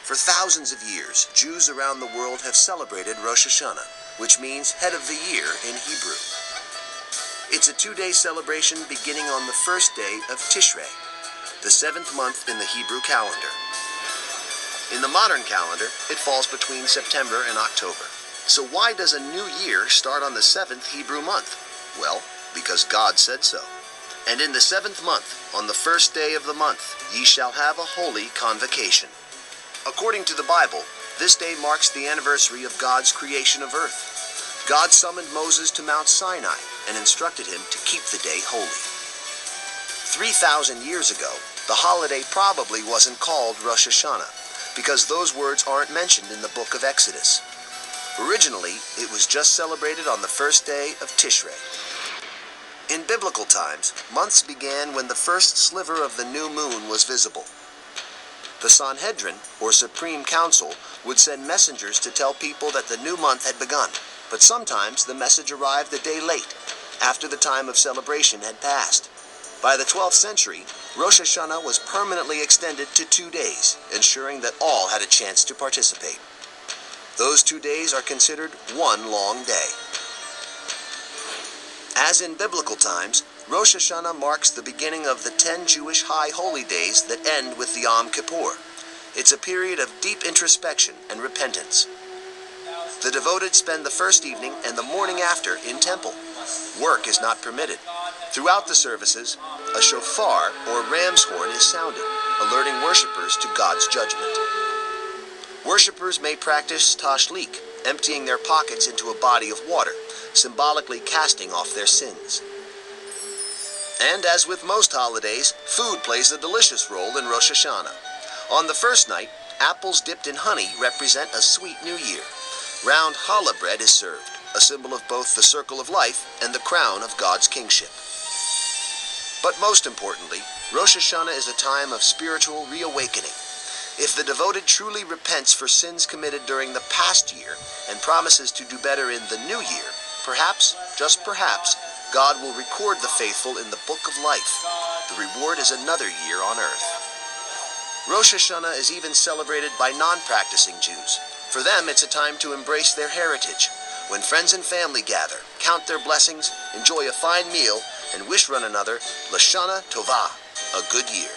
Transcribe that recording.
For thousands of years, Jews around the world have celebrated Rosh Hashanah, which means head of the year in Hebrew. It's a 2-day celebration beginning on the first day of Tishrei, the 7th month in the Hebrew calendar. In the modern calendar, it falls between September and October. So why does a new year start on the 7th Hebrew month? Well, because God said so. And in the 7th month, on the first day of the month, ye shall have a Holy Convocation. According to the Bible, this day marks the anniversary of God's creation of earth. God summoned Moses to Mount Sinai and instructed him to keep the day holy. 3,000 years ago, the holiday probably wasn't called Rosh Hashanah, because those words aren't mentioned in the book of Exodus. Originally, it was just celebrated on the first day of Tishrei. In biblical times, months began when the first sliver of the new moon was visible. The Sanhedrin, or Supreme Council, would send messengers to tell people that the new month had begun, but sometimes the message arrived a day late, after the time of celebration had passed. By the 12th century, Rosh Hashanah was permanently extended to 2 days, ensuring that all had a chance to participate. Those 2 days are considered one long day. As in biblical times, Rosh Hashanah marks the beginning of the 10 Jewish high holy days that end with the Yom Kippur. It's a period of deep introspection and repentance. The devoted spend the first evening and the morning after in temple. Work is not permitted. Throughout the services, a shofar or ram's horn is sounded, alerting worshippers to God's judgment. Worshippers may practice Tashlan, emptying their pockets into a body of water, symbolically casting off their sins. And as with most holidays, food plays a delicious role in Rosh Hashanah. On the first night, apples dipped in honey represent a sweet new year. Round challah bread is served, a symbol of both the circle of life and the crown of God's kingship. But most importantly, Rosh Hashanah is a time of spiritual reawakening. If the devoted truly repents for sins committed during the past year and promises to do better in the new year, perhaps, just perhaps, God will record the faithful in the book of life. The reward is another year on earth. Rosh Hashanah is even celebrated by non-practicing Jews. For them, it's a time to embrace their heritage. When friends and family gather, count their blessings, enjoy a fine meal, and wish one another Lashana Tovah, a good year.